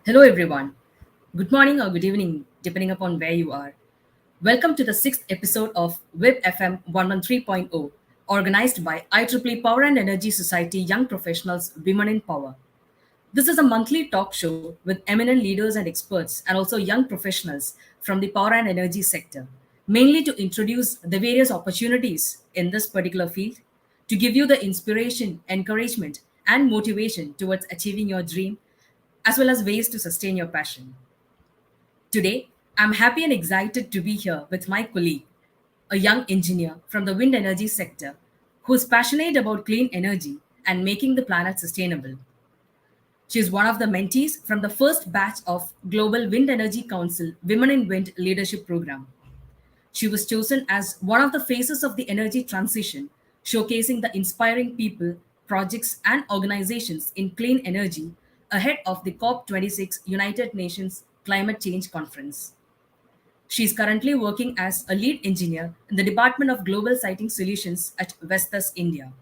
Hello, everyone. Good morning or good evening, depending upon where you are. Welcome to the sixth episode of WIP FM 113.0, organized by IEEE Power and Energy Society Young Professionals Women in Power. This is a monthly talk show with eminent leaders and experts, and also young professionals from the power and energy sector, mainly to introduce the various opportunities in this particular field, to give you the inspiration, encouragement, and motivation towards achieving your dream, as well as ways to sustain your passion. Today, I'm happy and excited to be here with my colleague, a young engineer from the wind energy sector who's passionate about clean energy and making the planet sustainable. She is one of the mentees from the first batch of Global Wind Energy Council Women in Wind Leadership Program. She was chosen as one of the faces of the energy transition, showcasing the inspiring people, projects, and organizations in clean energy ahead of the COP26 United Nations Climate Change Conference. She is currently working as a lead engineer in the Department of Global Siting Solutions at Vestas, India.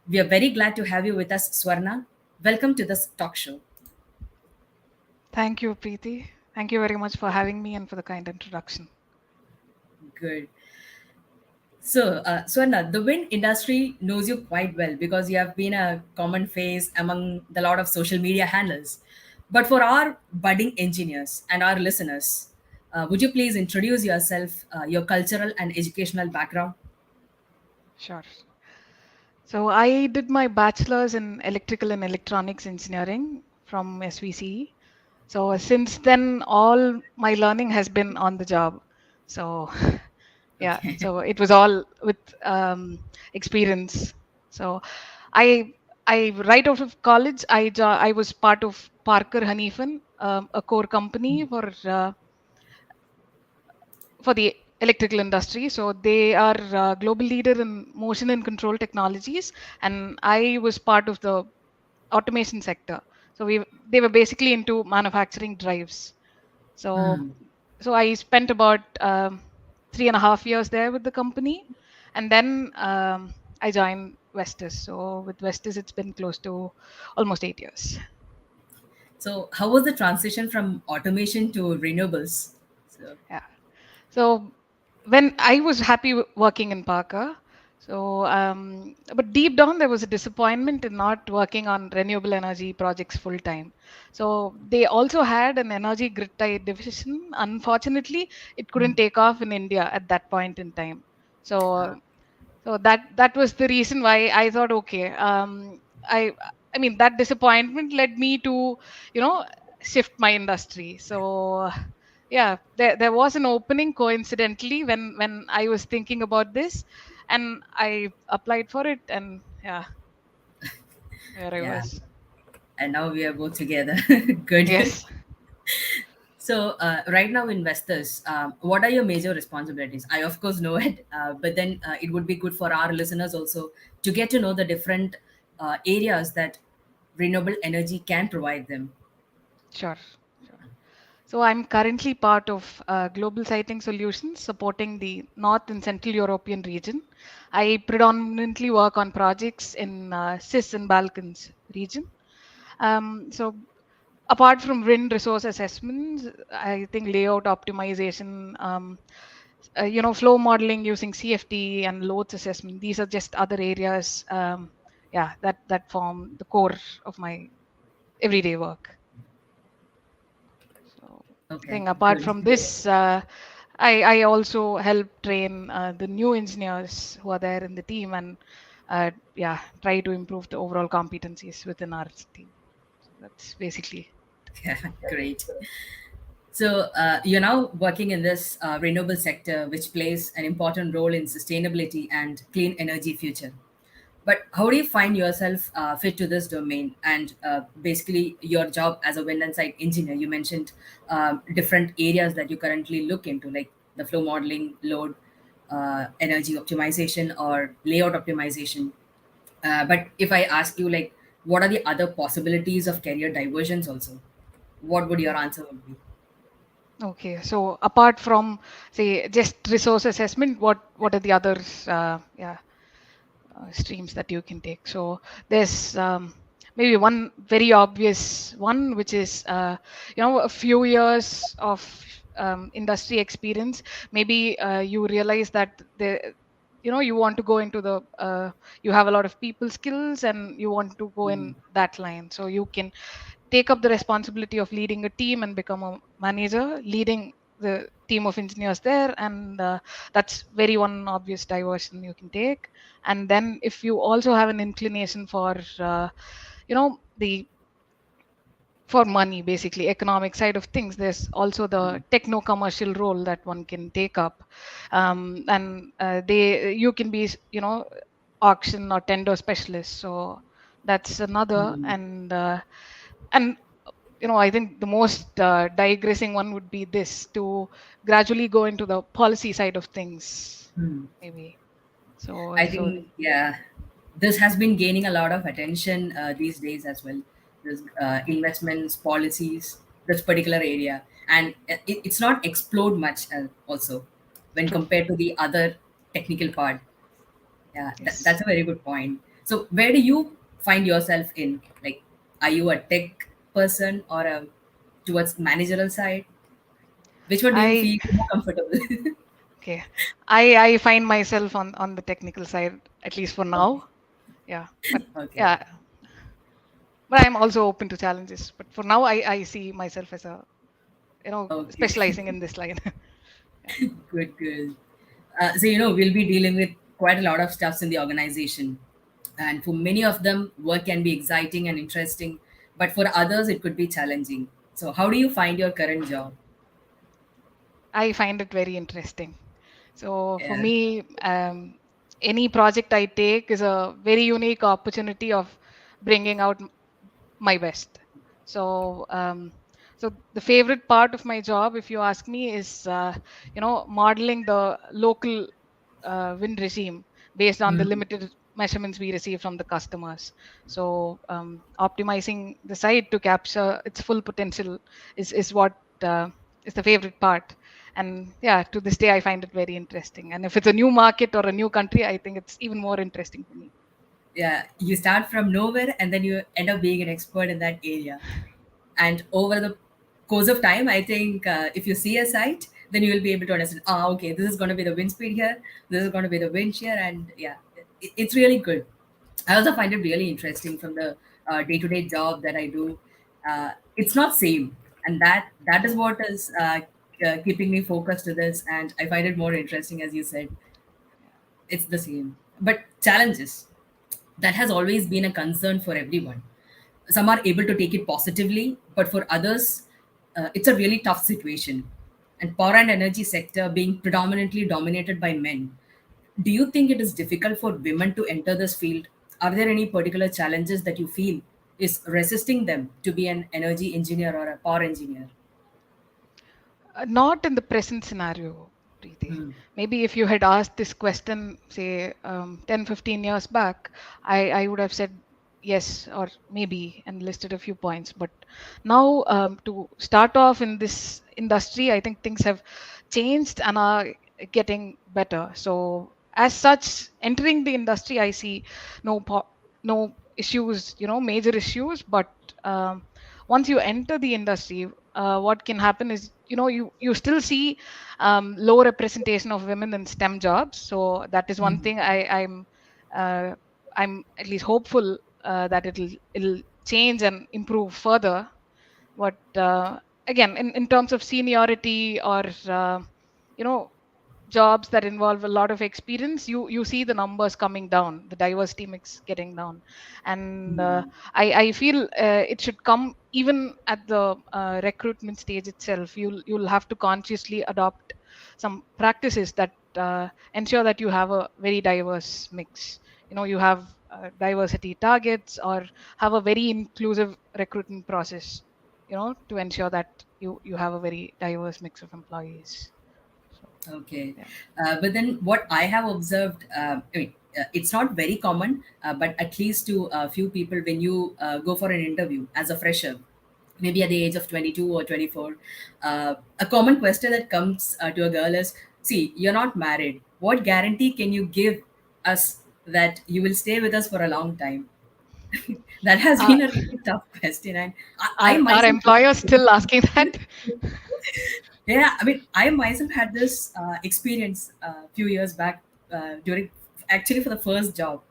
We are very glad to have you with us, Swarna. Welcome to this talk show. Thank you, Preeti. Thank you very much for having me and for the kind introduction. Good. So, Swarna, the wind industry knows you quite well because you have been a common face among the lot of social media handles. But for our budding engineers and our listeners, would you please introduce yourself, your cultural and educational background? Sure. So I did my bachelor's in electrical and electronics engineering from SVC. So since then, all my learning has been on the job. So yeah, Okay. so it was all with experience. So I I right out of college, I was part of Parker Hanifen, a core company for the electrical industry. So they are a global leader in motion and control technologies, and I was part of the automation sector. So they were basically into manufacturing drives. So Hmm. so I spent about 3.5 years there with the company, and then I joined Vestas. So with Vestas, it's been close to almost 8 years. So, how was the transition from automation to renewables? So, Yeah. So when I was happy working in Parker, but deep down there was a disappointment in not working on renewable energy projects full time. So they also had an energy grid tie division. Unfortunately, it couldn't take off in India at that point in time. uh, So that was the reason why I thought, okay, I mean that disappointment led me to, you know, shift my industry. So yeah, there was an opening coincidentally when I was thinking about this, and I applied for it, and yeah, there I yeah, was. and now we are both together. Good. Yes. So, right now, investors, what are your major responsibilities? I, of course, know it, but then it would be good for our listeners also to get to know the different areas that renewable energy can provide them. Sure. Sure. So I'm currently part of Global Siting Solutions supporting the North and Central European region. I predominantly work on projects in CIS and Balkans region. So apart from wind resource assessments, I think layout optimization, flow modeling using CFD and loads assessment. These are just other areas, yeah, that form the core of my everyday work. So I Okay, think apart good. from this, I also help train the new engineers who are there in the team and yeah, try to improve the overall competencies within our team. So that's basically. Yeah, great. So, you're now working in this renewable sector, which plays an important role in sustainability and clean energy future. But how do you find yourself fit to this domain and basically your job as a wind and site engineer? You mentioned different areas that you currently look into, like the flow modeling, load, energy optimization, or layout optimization. But if I ask you, like, what are the other possibilities of career diversions also? What would your answer would be? Okay, so apart from say just resource assessment, what are the others? Yeah, streams that you can take. So there's maybe one very obvious one, which is a few years of industry experience. Maybe you realize that you want to go into the you have a lot of people skills and you want to go in that line, so you can take up the responsibility of leading a team and become a manager, leading the team of engineers there, and that's very one obvious diversion you can take. And then if you also have an inclination for the for money, basically economic side of things, there's also the techno commercial role that one can take up. And they you can be auction or tender specialist, so that's another. And I think the most digressing one would be this, to gradually go into the policy side of things, maybe. So, I so think, yeah, this has been gaining a lot of attention these days as well. This investments, policies, this particular area, and it's not explode much also when true. compared to the other technical part. Yeah, Yes. that's a very good point. So, where do you find yourself in? Like, are you a tech person or towards managerial side? Which one do you I feel more comfortable? Okay. I find myself on the technical side, at least for Okay, now. Yeah. But okay, yeah, but I'm also open to challenges. But for now, I see myself as okay. specializing in this line. Yeah. Good, good. So, we'll be dealing with quite a lot of stuffs in the organization. And for many of them, work can be exciting and interesting, but for others, it could be challenging. So, how do you find your current job? I find it very interesting. So for Yeah. me, any project I take is a very unique opportunity of bringing out my best. So, so the favorite part of my job, if you ask me, is modeling the local wind regime based on the Mm, limited measurements we receive from the customers. So, optimizing the site to capture its full potential is what is the favorite part. And yeah, to this day, I find it very interesting. And if it's a new market or a new country, I think it's even more interesting for me. yeah, you start from nowhere and then you end up being an expert in that area. And over the course of time, I think if you see a site, then you will be able to understand, okay, this is going to be the wind speed here, this is going to be the wind shear, and yeah, it's really good. I also find it really interesting from the day-to-day job that I do. It's not same, and that is what is keeping me focused to this, and I find it more interesting, as you said. It's the same, but challenges, that has always been a concern for everyone. Some are able to take it positively, but for others, it's a really tough situation. And power and energy sector being predominantly dominated by men, do you think it is difficult for women to enter this field? Are there any particular challenges that you feel is resisting them to be an energy engineer or a power engineer? Not in the present scenario, Preeti. Hmm. Maybe if you had asked this question, say, 10, 15 years back, I would have said yes or maybe and listed a few points. But now, to start off in this industry, I think things have changed and are getting better. So, as such, entering the industry, I see no issues, major issues. But once you enter the industry, what can happen is, you still see low representation of women in STEM jobs. So that is one thing uh, I'm at least hopeful that it'll change and improve further. But again, in terms of seniority or you know jobs that involve a lot of experience, you see the numbers coming down, the diversity mix getting down. And I feel it should come even at the recruitment stage itself. You'll have to consciously adopt some practices that ensure that you have a very diverse mix. You have diversity targets, or have a very inclusive recruitment process, to ensure that you have a very diverse mix of employees. So Okay. yeah. But then what I have observed, it's not very common, but at least to a few people, when you go for an interview as a fresher, maybe at the age of 22 or 24, a common question that comes to a girl is, see, you're not married. What guarantee can you give us that you will stay with us for a long time? That has Uh, been a really tough question, and I our myself, employers still asking that? yeah, I mean, I myself had this experience a few years back during, actually, for the first job.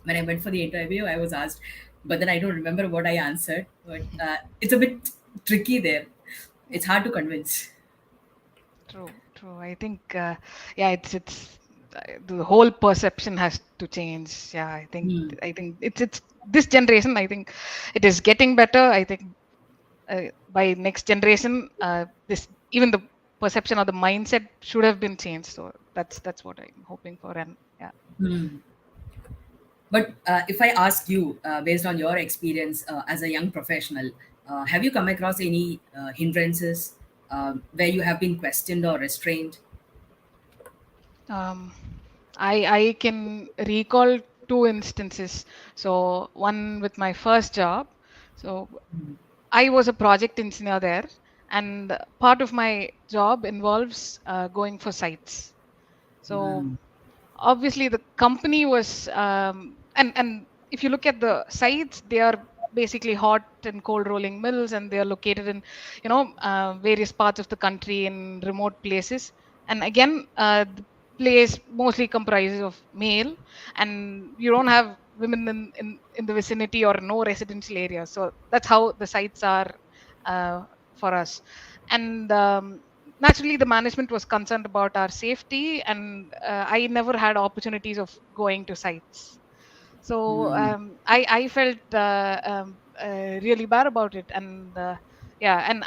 When I went for the interview, I was asked, but then I don't remember what I answered. But it's a bit tricky there. It's hard to convince. True, true. I think, yeah, the whole perception has to change. Yeah, Hmm. I think it's this generation. I think it is getting better. I think by next generation, this even the perception or the mindset should have been changed. So that's what I'm hoping for. And yeah. Hmm. But if I ask you, based on your experience as a young professional, have you come across any hindrances where you have been questioned or restrained? Um, I can recall two instances. So one with my first job. So I was a project engineer there, and part of my job involves going for sites. So Hmm. obviously the company was and if you look at the sites, they are basically hot and cold rolling mills, and they are located in various parts of the country in remote places. And again, the place mostly comprises of male, and you don't have women in the vicinity or no residential areas. So that's how the sites are for us. And naturally the management was concerned about our safety, and I never had opportunities of going to sites. So Hmm. I felt really bad about it. And yeah, and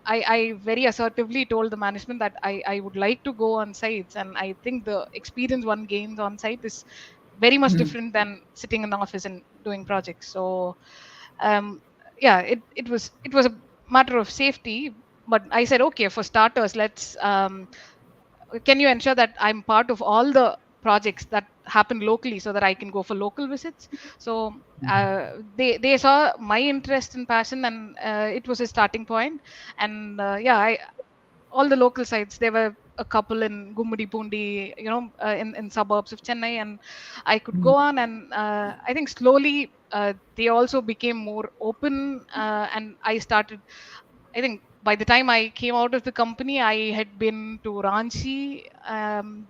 I very assertively told the management that I would like to go on sites, and I think the experience one gains on site is very much Hmm. different than sitting in the office and doing projects. So um, yeah, it was a matter of safety. But I said, okay, for starters, let's can you ensure that I'm part of all the projects that happen locally, so that I can go for local visits? So they saw my interest and passion, and it was a starting point. And yeah, all the local sites, there were a couple in Gummidi Pundi, in suburbs of Chennai, and I could Hmm. go on. And I think slowly they also became more open, and I started. I think by the time I came out of the company, I had been to Ranchi,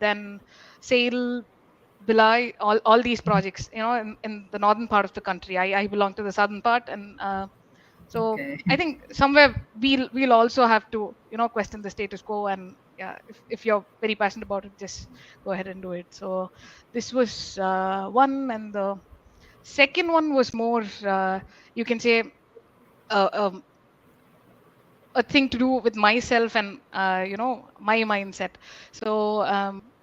then Sale, Bilai, all these projects, in the northern part of the country. I belong to the southern part, and so Okay. I think somewhere we'll also have to question the status quo. And yeah, if you're very passionate about it, just go ahead and do it. So this was one. And the second one was more, you can say, uh, um, a thing to do with myself and my mindset. So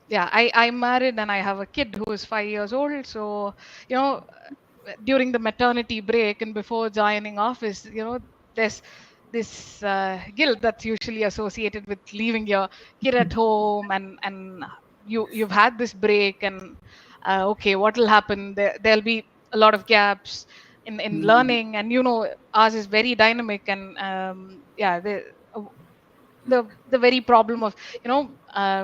yeah, I'm married and I have a kid who is 5 years old. So you know during the maternity break and before joining office, there's this guilt that's usually associated with leaving your kid at home. And you've had this break, and okay, what will happen? There'll be a lot of gaps in Hmm. learning. And ours is very dynamic. And yeah, uh, the very problem of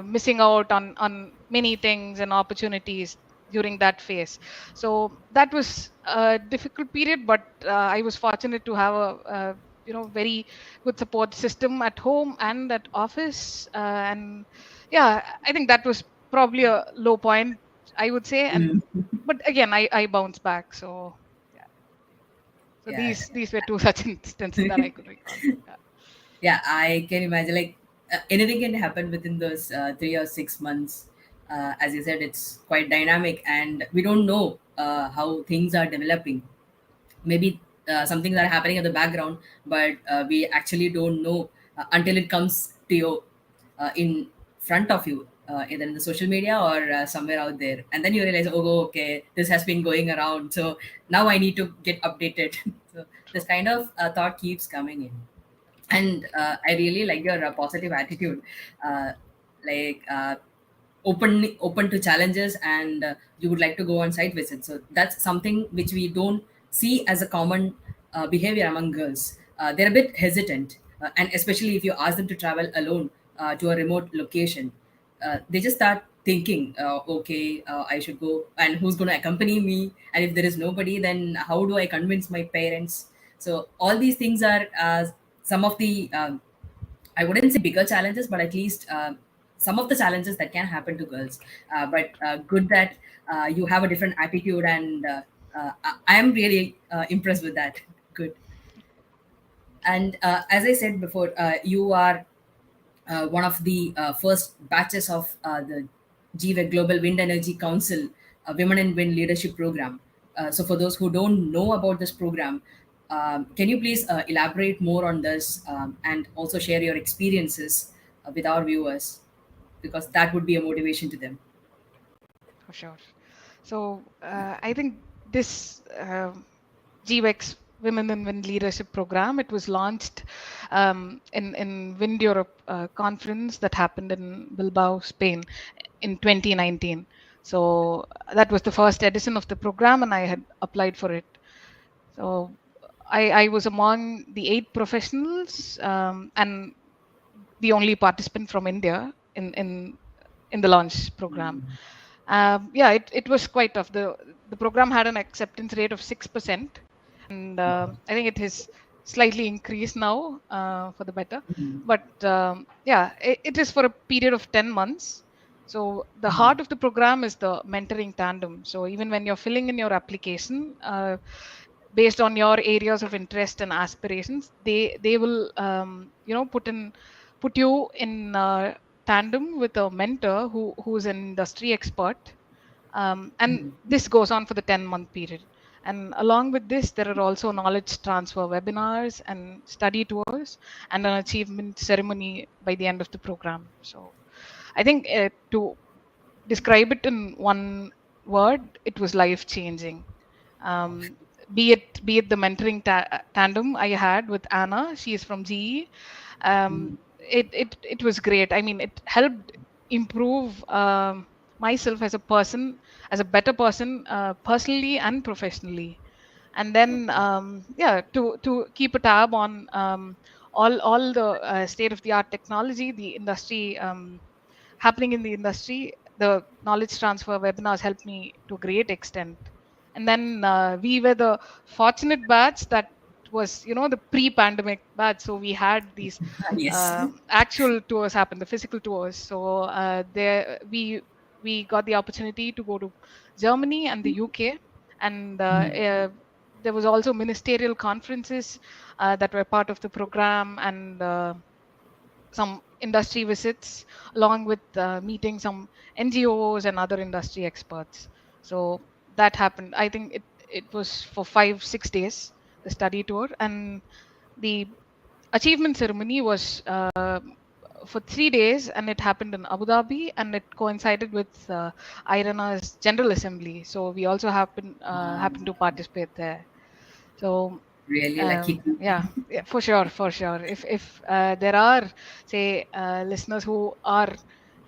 missing out on many things and opportunities during that phase. So that was a difficult period, but I was fortunate to have a very good support system at home and at office. And yeah, I think that was probably a low point, I would say. And Hmm. but again, I bounced back. So yeah, so Yeah. these were two such instances that I could recall. Yeah. Yeah, I can imagine, like, anything can happen within those 3 or 6 months. As you said, it's quite dynamic, and we don't know how things are developing. Maybe some things are happening in the background, but we actually don't know until it comes to you in front of you, either in the social media or somewhere out there, and then you realize, oh, okay, this has been going around, so now I need to get updated. So this True. kind of thought keeps coming in. And I really like your positive attitude, uh, like open to challenges, and you would like to go on site visits. So that's something which we don't see as a common behavior among girls. They're a bit hesitant, and especially if you ask them to travel alone to a remote location, they just start thinking, okay, I should go, and who's going to accompany me? And if there is nobody, then how do I convince my parents? So all these things are some of the I wouldn't say bigger challenges, but at least some of the challenges that can happen to girls. But good that you have a different attitude, and I am really impressed with that. Good. And as I said before, you are one of the first batches of the GWEC Global Wind Energy Council Women in Wind Leadership Program. So, for those who don't know about this program, can you please elaborate more on this, and also share your experiences with our viewers, because that would be a motivation to them. For sure. So I think this GWEX Women in Wind Leadership Program, it was launched in Wind Europe conference that happened in Bilbao, Spain in 2019. So that was the first edition of the program, and I had applied for it. So I was among the 8 professionals, and the only participant from India in the launch program. Yeah, it was quite tough. The program had an acceptance rate of 6%, and I think it has slightly increased now for the better. But yeah, it is for a period of 10 months. So the heart of the program is the mentoring tandem. So even when you're filling in your application, based on your areas of interest and aspirations, they will put you in tandem with a mentor who's an industry expert, and this goes on for the 10-month period. And along with this, there are also knowledge transfer webinars and study tours and an achievement ceremony by the end of the program. So I think to describe it in one word, it was life changing. Um, be it the mentoring tandem I had with Anna, she is from GE. It was great. I mean, it helped improve myself as a person, as a better person, personally and professionally. And then yeah, to keep a tab on all the state of the art technology, the industry happening in the industry, the knowledge transfer webinars helped me to a great extent. And then we were the fortunate batch that was, the pre-pandemic batch. So we had these Yes. actual tours happen, the physical tours. So there we got the opportunity to go to Germany and the UK, and there was also ministerial conferences that were part of the program, and some industry visits, along with meeting some NGOs and other industry experts. So that happened. I think it was for 5-6 days, the study tour, and the achievement ceremony was for 3 days, and it happened in Abu Dhabi, and it coincided with IRENA's General Assembly. So we also happened to participate there. So Really lucky too. yeah, for sure, for sure. If there are, say, listeners who are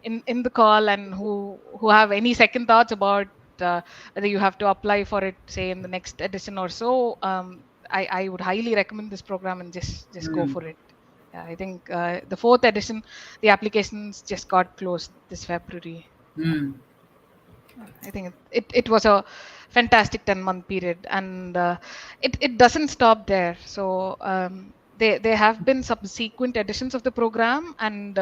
in the call and who have any second thoughts about whether you have to apply for it, say in the next edition or so, I would highly recommend this program and just go for it. Yeah, I think the fourth edition, the applications just got closed this February. I think it was a fantastic 10-month period, and it doesn't stop there. So there have been subsequent editions of the program, and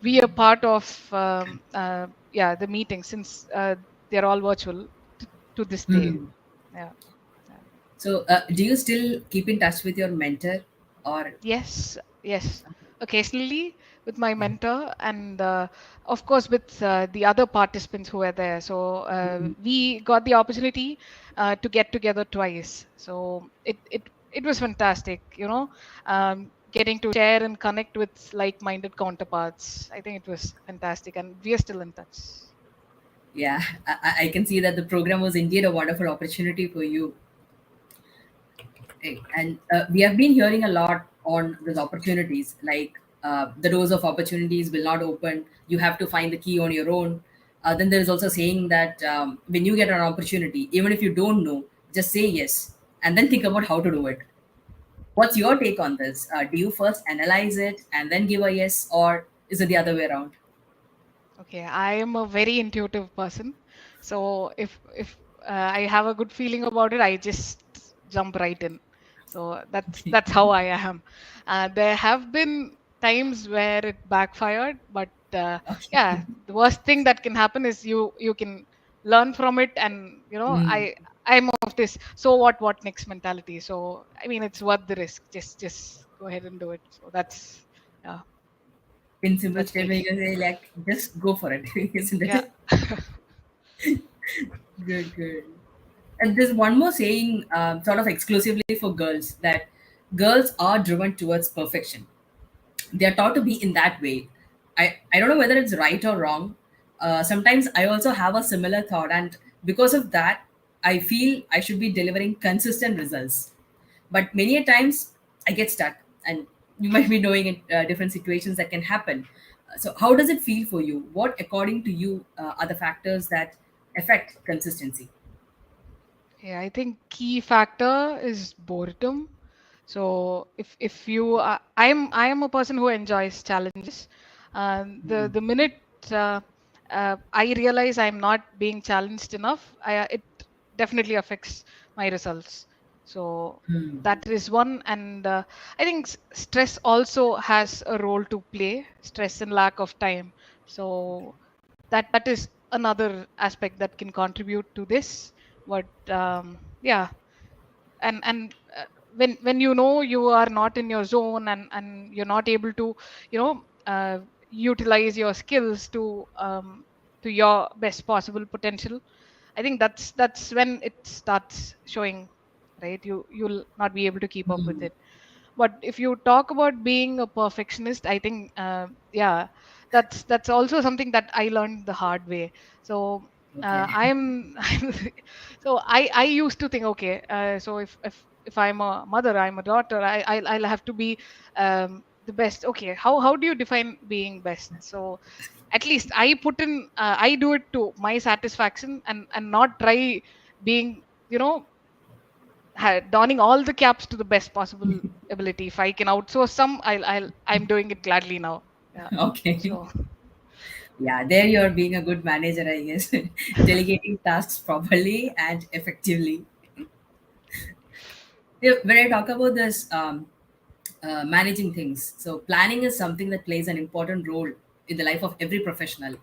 we are part of yeah, the meetings, since they're all virtual to this day. Yeah. Yeah. So, do you still keep in touch with your mentor, or? Yes, yes. Occasionally with my mentor, and of course with the other participants who were there. So we got the opportunity to get together twice. So it was fantastic, getting to share and connect with like-minded counterparts. I think it was fantastic, and we are still in touch. Yeah, I can see that the program was indeed a wonderful opportunity for you. And we have been hearing a lot on those opportunities, like the doors of opportunities will not open. You have to find the key on your own. Then there is also saying that when you get an opportunity, even if you don't know, just say yes and then think about how to do it. What's your take on this? Do you first analyze it and then give a yes, or is it the other way around? Yeah, I am a very intuitive person. So if I have a good feeling about it, I just jump right in. So Okay. that's how I am. There have been times where it backfired, but Okay. yeah, the worst thing that can happen is you can learn from it, and Mm. I'm of this so what next mentality. So I mean, it's worth the risk. Just go ahead and do it. So yeah, In simple that's me. statement, you can say like just go for it, isn't Yeah. it? Good, good. And there's one more saying, sort of exclusively for girls, that girls are driven towards perfection. They are taught to be in that way. I don't know whether it's right or wrong. Sometimes I also have a similar thought, and because of that, I feel I should be delivering consistent results. But many a times I get stuck, and you might be knowing it, different situations that can happen. So, how does it feel for you? What, according to you, are the factors that affect consistency? Yeah, I think key factor is boredom. So if you I am a person who enjoys challenges. The minute uh, I realize I'm not being challenged enough, it definitely affects my results. So that is one, and I think stress also has a role to play. Stress and lack of time. So that is another aspect that can contribute to this. But yeah, and when you are not in your zone, and you're not able to you know utilize your skills to your best possible potential, I think that's when it starts showing, right? You'll not be able to keep up with it. But if you talk about being a perfectionist, I think yeah, that's also something that I learned the hard way. So Okay. I'm so I used to think, okay, so if I'm a mother, I'm a daughter, I'll have to be the best. Okay, how do you define being best? So at least I put in I do it to my satisfaction, and not try being donning all the caps to the best possible ability. If I can outsource some, I'm doing it gladly now. Yeah. Okay. So Yeah, there you're being a good manager, I guess. Delegating tasks properly and effectively. Yeah, when I talk about this, managing things, so planning is something that plays an important role in the life of every professional.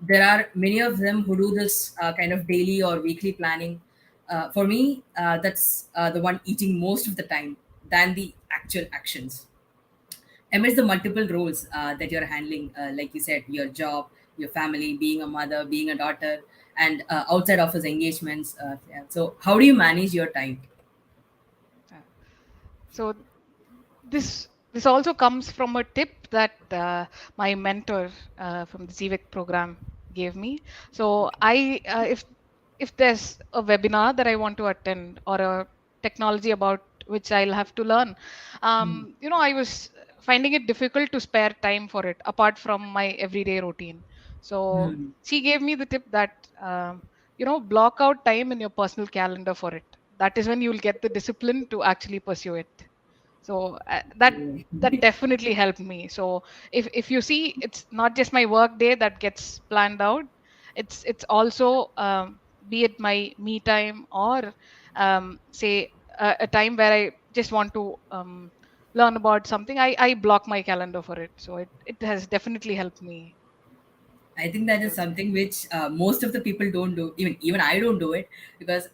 There are many of them who do this kind of daily or weekly planning. For me, that's the one eating most of the time than the actual actions. Amidst the multiple roles that you're handling, like you said, your job, your family, being a mother, being a daughter, and outside office engagements. Yeah. So, how do you manage your time? yeah. So this also comes from a tip that my mentor from the GWEC program gave me. So if there's a webinar that I want to attend, or a technology about which I'll have to learn, I was finding it difficult to spare time for it apart from my everyday routine. So Hmm. she gave me the tip that block out time in your personal calendar for it. That is when you'll get the discipline to actually pursue it. So that definitely helped me. So if you see, it's not just my work day that gets planned out. It's also be it my me time, or say a time where I just want to learn about something. I block my calendar for it. So it has definitely helped me, I think that I is would say. something which most of the people don't do. Even I don't do it because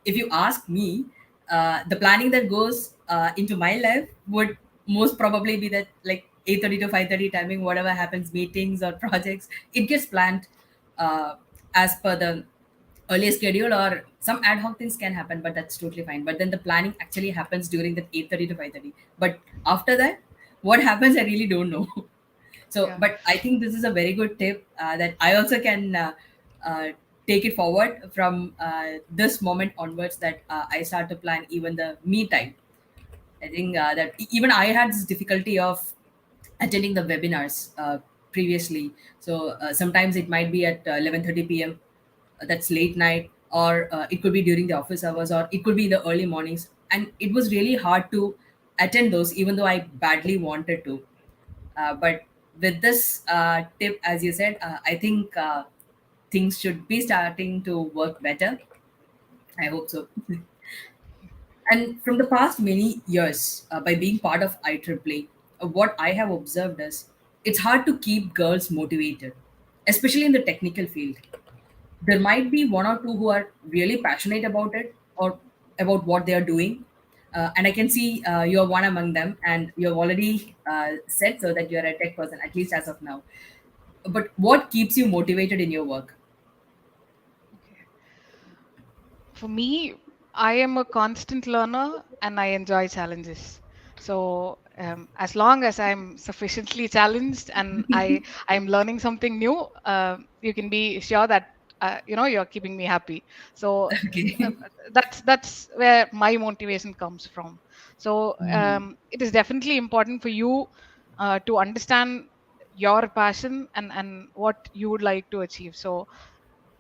if you ask me, the planning that goes into my life would most probably be that like 8:30 to 5:30 timing. Whatever happens, meetings or projects, it gets planned uh, as per the earlier schedule, or some ad hoc things can happen, but that's totally fine. But then the planning actually happens during that 8:30 to 5:30. But after that, what happens, I really don't know. So, Yeah. but I think this is a very good tip that I also can uh, take it forward from this moment onwards, that I start to plan even the me time. I think that even I had this difficulty of attending the webinars previously. So sometimes it might be at 11:30 p.m. That's late night, or it could be during the office hours, or it could be the early mornings, and it was really hard to attend those, even though I badly wanted to. But with this tip, as you said, I think things should be starting to work better. I hope so. And from the past many years, by being part of IEEE, what I have observed is it's hard to keep girls motivated, especially in the technical field. There might be one or two who are really passionate about it or about what they are doing. And I can see you're one among them, and you've already said so that you're a tech person, at least as of now. But what keeps you motivated in your work? Okay. For me, I am a constant learner and I enjoy challenges. So as long as I'm sufficiently challenged and I'm learning something new, you can be sure that you're keeping me happy. So uh, Okay. that's where my motivation comes from. So Hmm. it is definitely important for you to understand your passion and what you would like to achieve. So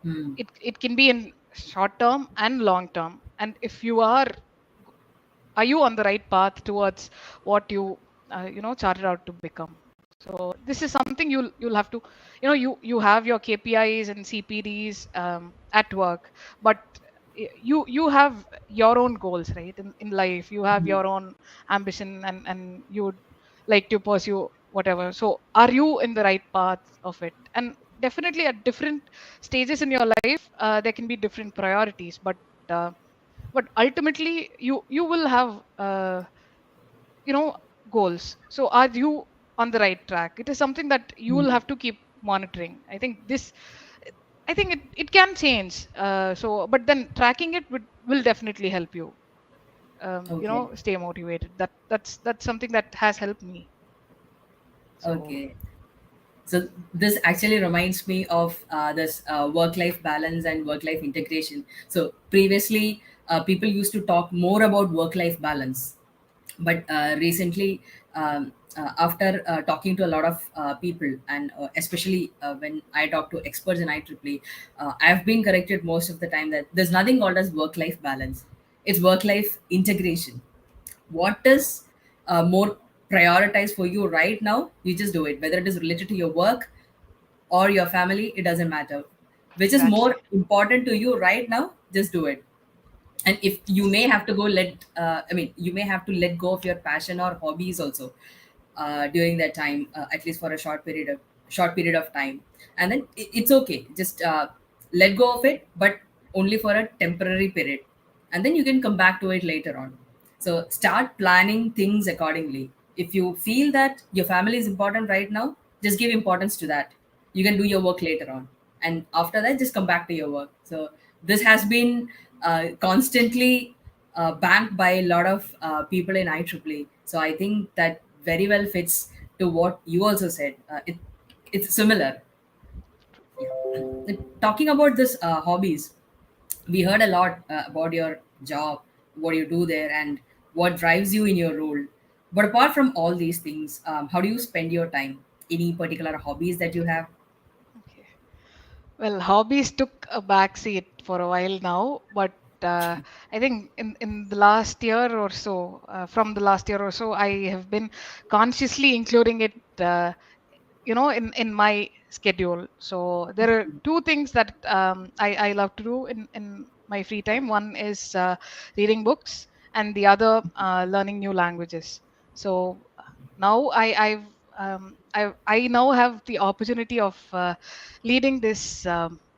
Hmm. it can be in short term and long term, and if you are you on the right path towards what you charted out to become. So this is something you'll have to, you have your KPIs and CPDs at work, but you have your own goals, right? In life you have Hmm. your own ambition, and you would like to pursue whatever. So are you in the right path of it? And definitely at different stages in your life, there can be different priorities, uh, but ultimately you will have you know goals. So are you on the right track? It is something that you will Hmm. have to keep monitoring. I think it can change, so but then tracking it will definitely help you Okay. stay motivated. That's something that has helped me. So Okay. So this actually reminds me of this work-life balance and work-life integration. So previously, people used to talk more about work-life balance, but recently, after talking to a lot of people, and especially when I talk to experts in IEEE, I've been corrected most of the time that there's nothing called as work-life balance. It's work-life integration. What is more prioritized for you right now, you just do it, whether it is related to your work or your family, it doesn't matter. Which is more exactly. important to you right now, just do it. And if you may have to you may have to let go of your passion or hobbies also during that time, at least for a short period of time. And then it's okay, just let go of it, but only for a temporary period, and then you can come back to it later on. So start planning things accordingly. If you feel that your family is important right now, just give importance to that. You can do your work later on, and after that just come back to your work. So this has been constantly banked by a lot of people in IEEE. So I think that very well fits to what you also said. It's similar. Yeah. Talking about this hobbies, we heard a lot about your job, what you do there, and what drives you in your role. But apart from all these things, how do you spend your time? Any particular hobbies that you have? Okay. Well, hobbies took a backseat for a while now, but I think in the last year or so, from the last year or so, I have been consciously including it, in my schedule. So there are two things that I love to do in my free time. One is reading books, and the other learning new languages. So now I now have the opportunity of leading this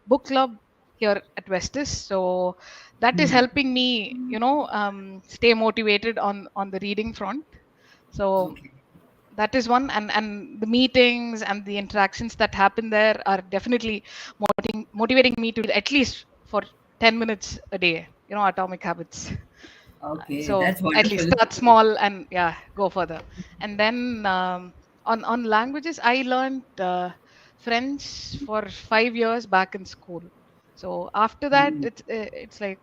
book club here at Vestas. So that is Hmm. helping me, stay motivated on the reading front. So Okay. that is one, and the meetings and the interactions that happen there are definitely motivating me to at least for 10 minutes a day, atomic habits. Okay, So that's at least wonderful. start small and yeah, go further. And then on languages, I learned French for 5 years back in school. So after that, Hmm. it's like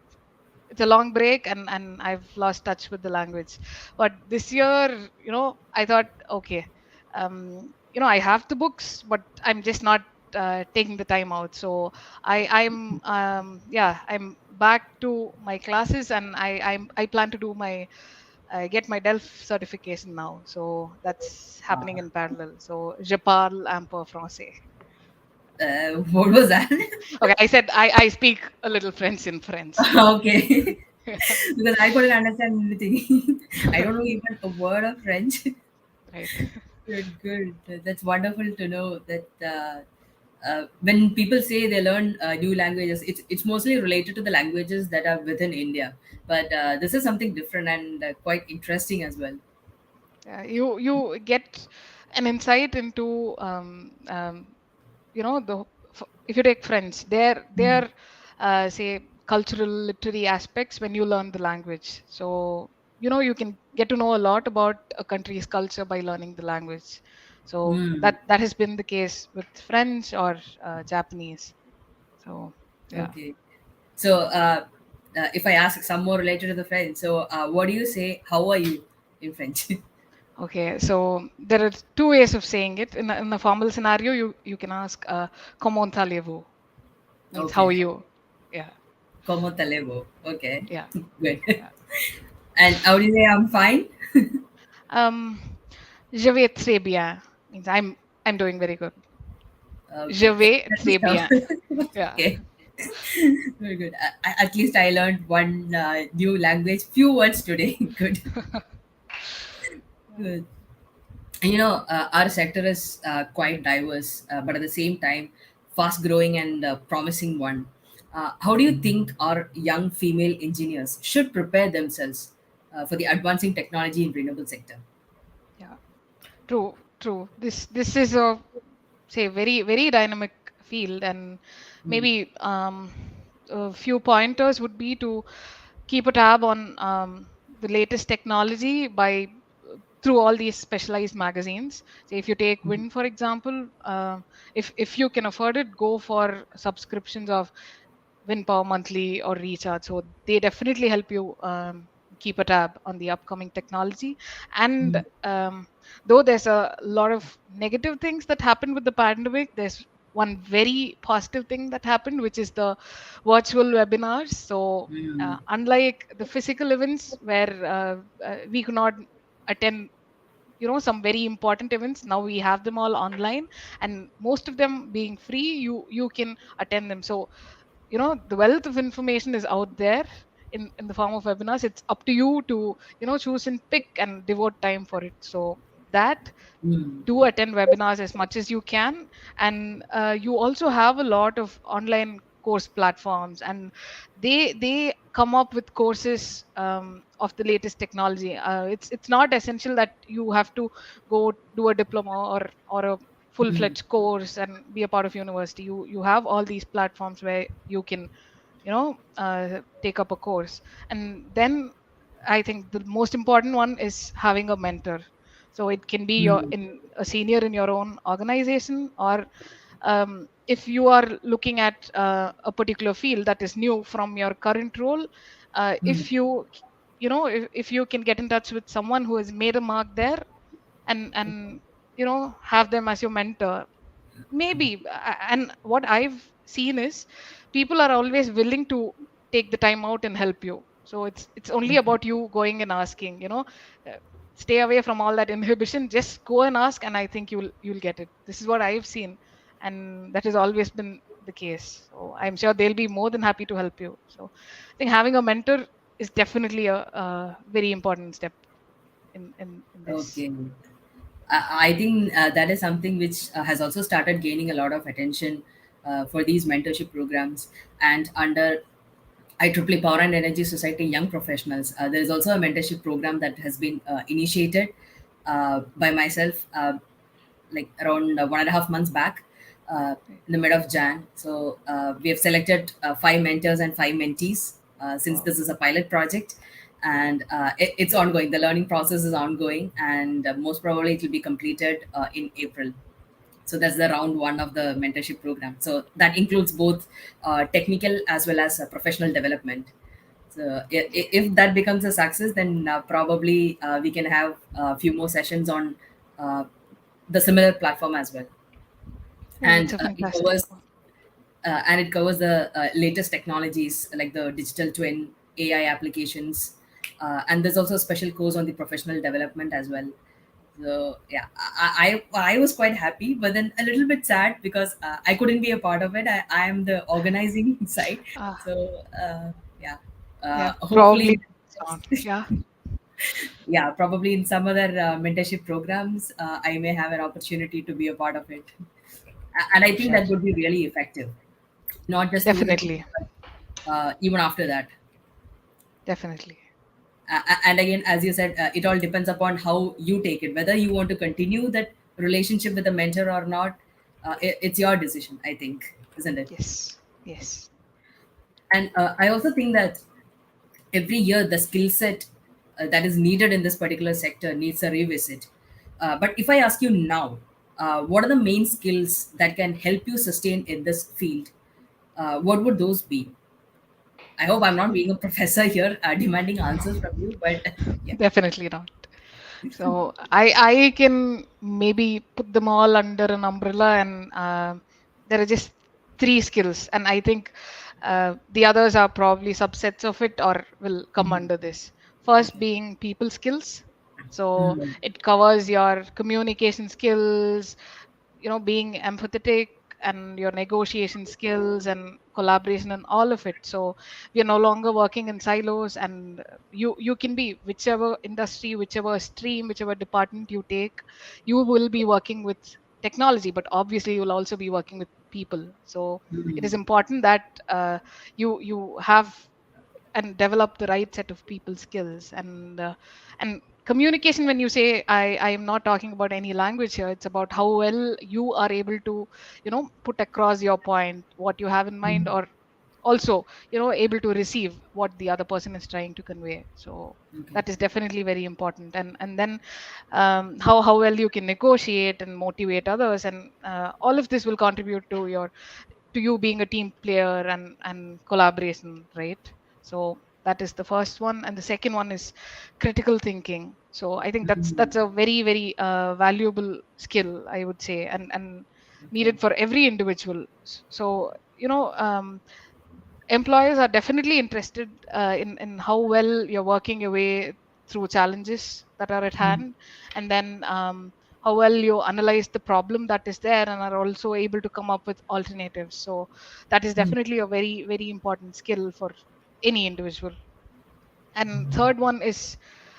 it's a long break, and I've lost touch with the language. But this year, I thought, okay, I have the books, but I'm just not taking the time out. So I'm back to my classes, and I plan to do my get my DELF certification now. So that's happening Uh, in parallel. So je parle un peu français. what was that? Okay, I said I speak a little French in France. Okay. Because I couldn't understand anything. I don't know even a word of French. Right. Good, good. That's wonderful to know that when people say they learn new languages, it's mostly related to the languages that are within India. But this is something different and quite interesting as well. You get an insight into the if you take French, their say cultural literary aspects when you learn the language. So you can get to know a lot about a country's culture by learning the language. So Hmm. that has been the case with French or Japanese. So yeah. Okay. So if I ask some more related to the French, so what do you say? How are you in French? Okay, so there are two ways of saying it. In a formal scenario, you can ask "Comment allez-vous?" Means how are Okay. you? Yeah, Como te levo? Okay. yeah, Good. yeah. And how do you say I'm fine? Um, Je vais très bien means I'm doing very good. Je Okay. vais At très least, bien. Yeah. okay. Very good. At least I learned one new language, few words today. Good. Good. And our sector is quite diverse, but at the same time, fast growing and promising one. How do you think our young female engineers should prepare themselves for the advancing technology in renewable sector? Yeah, true, true. This is a say very dynamic field, and Mm. maybe a few pointers would be to keep a tab on the latest technology by through all these specialized magazines. Say if you take Wind for example, if you can afford it, go for subscriptions of Wind Power Monthly or Recharge. So they definitely help you keep a tab on the upcoming technology. And Mm. though there's a lot of negative things that happened with the pandemic, there's one very positive thing that happened, which is the virtual webinars. So Mm. unlike the physical events where we could not attend some very important events, now we have them all online, and most of them being free, you can attend them. So the wealth of information is out there in the form of webinars. It's up to you to choose and pick and devote time for it. So that Mm. do attend webinars as much as you can. And you also have a lot of online course platforms, and they come up with courses of the latest technology. It's not essential that you have to go do a diploma or a Mm. full-fledged course and be a part of university. You have all these platforms where you can take up a course. And then I think the most important one is having a mentor. So it can be Mm. a senior in your own organization, or if you are looking at a particular field that is new from your current role, Mm. if if you can get in touch with someone who has made a mark there, and have them as your mentor, maybe. And what I've seen is people are always willing to take the time out and help you. So it's only about you going and asking. Uh, stay away from all that inhibition, just go and ask, and I think you'll get it. This is what I've seen, and that has always been the case. So I'm sure they'll be more than happy to help you. So I think having a mentor is definitely a very important step in this. Okay. I think that is something which has also started gaining a lot of attention for these mentorship programs. And under IEEE Power and Energy Society Young Professionals, there is also a mentorship program that has been initiated by myself like around 1.5 months back in the mid of Jan. So we have selected 5 mentors and 5 mentees since Wow. this is a pilot project, and it's ongoing. The learning process is ongoing, and most probably it will be completed in April. So that's the round one of the mentorship program. So that includes both technical as well as professional development. So if that becomes a success, then probably we can have a few more sessions on uh, the similar platform as well. Oh, that's And a it fantastic covers one. the latest technologies like the digital twin, AI applications, And there's also a special course on the professional development as well. So yeah, I was quite happy, but then a little bit sad because I couldn't be a part of it. I am the organizing side. Uh, So yeah, yeah, hopefully, probably not. Yeah, yeah, probably in some other mentorship programs, I may have an opportunity to be a part of it. And I think sure. that would be really effective, not just through the Definitely. course, but even after that. Definitely. And again, as you said, it all depends upon how you take it, whether you want to continue that relationship with the mentor or not. It's your decision, I think, isn't it? Yes. Yes. And I also think that every year the skill set that is needed in this particular sector needs a revisit. But if I ask you now, what are the main skills that can help you sustain in this field? What would those be? I hope I'm not being a professor here, demanding answers from you, but yeah. Definitely not. So I can maybe put them all under an umbrella, and there are just three skills, and I think the others are probably subsets of it or will come Mhm. under this. First Okay. being people skills. So Mhm. it covers your communication skills, being empathetic, and your negotiation skills and collaboration and all of it. So we are no longer working in silos, and you can be whichever industry, whichever stream, whichever department you take, you will be working with technology, but obviously you will also be working with people. So it is Mhm. important that you have and develop the right set of people skills, and communication. When you say, I am not talking about any language here, it's about how well you are able to put across your point, what you have in mind, or also able to receive what the other person is trying to convey. So Okay. that is definitely very important. And then how well you can negotiate and motivate others, and all of this will contribute to you being a team player and collaboration, right? So that is the first one, and the second one is critical thinking. So I think that's a very very valuable skill, I would say, and Okay. needed for every individual. So employers are definitely interested in how well you're working your way through challenges that are at hand, and then how well you analyze the problem that is there and are also able to come up with alternatives. So that is definitely a very very important skill for any individual. And third one is,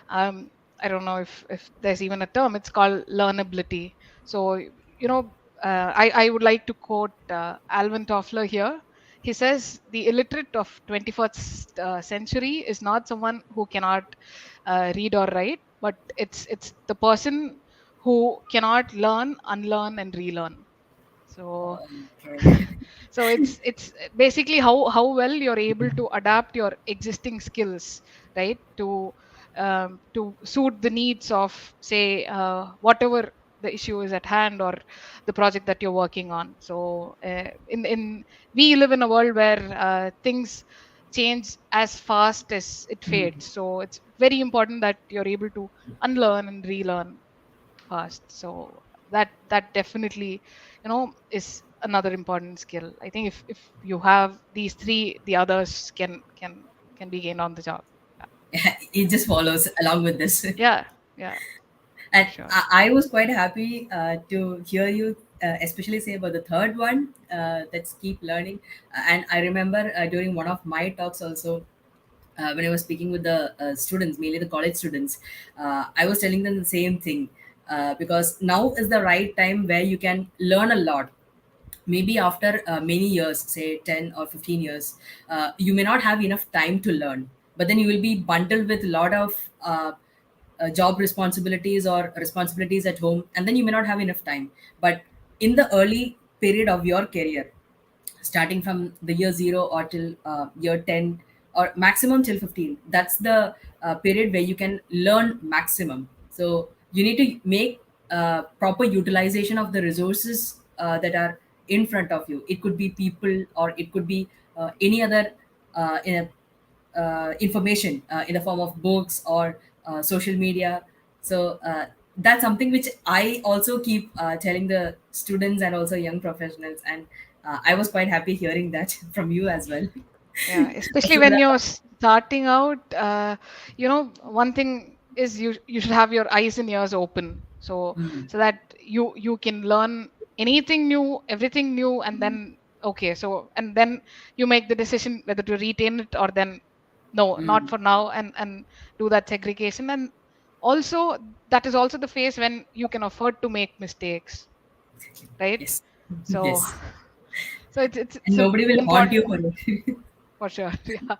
I don't know if there's even a term, it's called learnability. So I would like to quote Alvin Toffler here. He says the illiterate of 21st century is not someone who cannot read or write, but it's the person who cannot learn, unlearn, and relearn. So Okay. so it's basically how well you're able to adapt your existing skills, right, to suit the needs of, say, whatever the issue is at hand, or the project that you're working on. So in we live in a world where things change as fast as it fades. So it's very important that you're able to unlearn and relearn fast. So that definitely is another important skill. I think if you have these three, the others can be gained on the job. It just follows along with this. Yeah, yeah, for And sure. I was quite happy to hear you, especially say about the third one. Let's keep learning. And I remember during one of my talks also, when I was speaking with the students, mainly the college students, I was telling them the same thing. Because now is the right time where you can learn a lot. Maybe after many years, say 10 or 15 years, you may not have enough time to learn, but then you will be bundled with a lot of job responsibilities or responsibilities at home, and then you may not have enough time. But in the early period of your career, starting from the year 0 or till year 10 or maximum till 15, that's the period where you can learn maximum. So you need to make proper utilization of the resources that are in front of you. It could be people, or it could be any other in a information in the form of books or social media. So that's something which I also keep telling the students and also young professionals. And I was quite happy hearing that from you as well. Yeah, especially So when that, you're starting out, one thing is you should have your eyes and ears open, mm, so that you can learn anything new, everything new, and then okay, and then you make the decision whether to retain it or then no, not mm, for now, and do that segregation. And also that is also the phase when you can afford to make mistakes, right? yes, So yes. so it's And it's nobody will haunt you important for it. for sure. Yeah.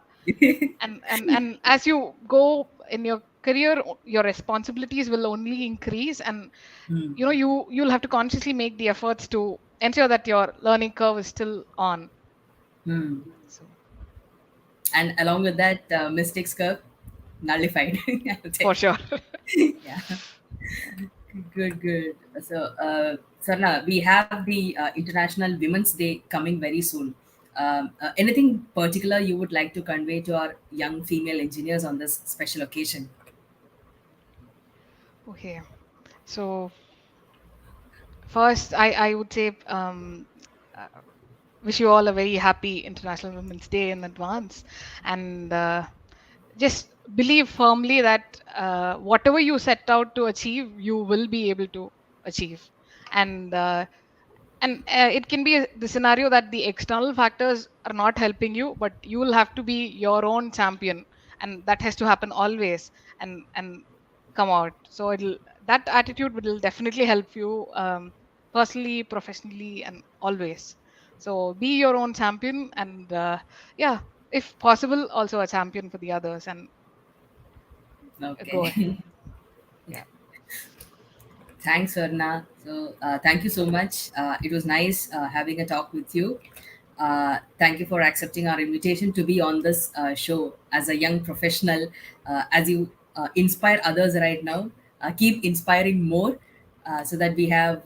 And as you go in your career, your responsibilities will only increase, and Mm, you'll have to consciously make the efforts to ensure that your learning curve is still on. mm. So And along with that, mistakes curve nullified, I would for say. sure. Yeah. Good, good. So, Sarna, we have the International Women's Day coming very soon. Anything particular you would like to convey to our young female engineers on this special occasion? Okay, so first I would say uh, wish you all a very happy International Women's Day in advance, and just believe firmly that whatever you set out to achieve, you will be able to achieve. And uh, and uh, it can be the scenario that the external factors are not helping you, but you will have to be your own champion, and that has to happen always, and come out. So it'll that attitude will definitely help you, personally, professionally, and always. So be your own champion, and yeah, if possible, also a champion for the others, and go ahead. Okay. Yeah. Thanks, Swarna. So, thank you so much. It was nice having a talk with you. Thank you for accepting our invitation to be on this show as a young professional. As you inspire others right now, keep inspiring more so that we have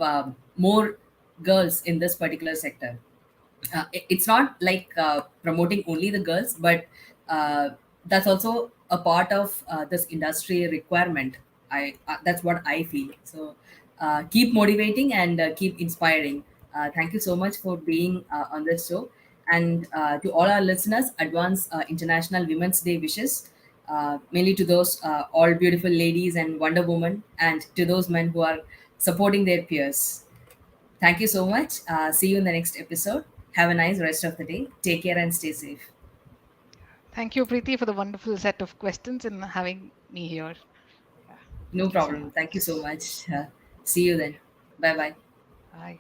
more girls in this particular sector. It's not like promoting only the girls, but uh, that's also a part of this industry requirement. That's what I feel. So keep motivating and keep inspiring. Thank you so much for being on this show, and to all our listeners, advance International Women's Day wishes. Mainly to those all beautiful ladies and Wonder Woman, and to those men who are supporting their peers. Thank you so much. See you in the next episode. Have a nice rest of the day. Take care and stay safe. Thank you, Preeti, for the wonderful set of questions and having me here. Yeah. No Thank you so problem. much. Thank you so much. See you then. Bye bye. Bye.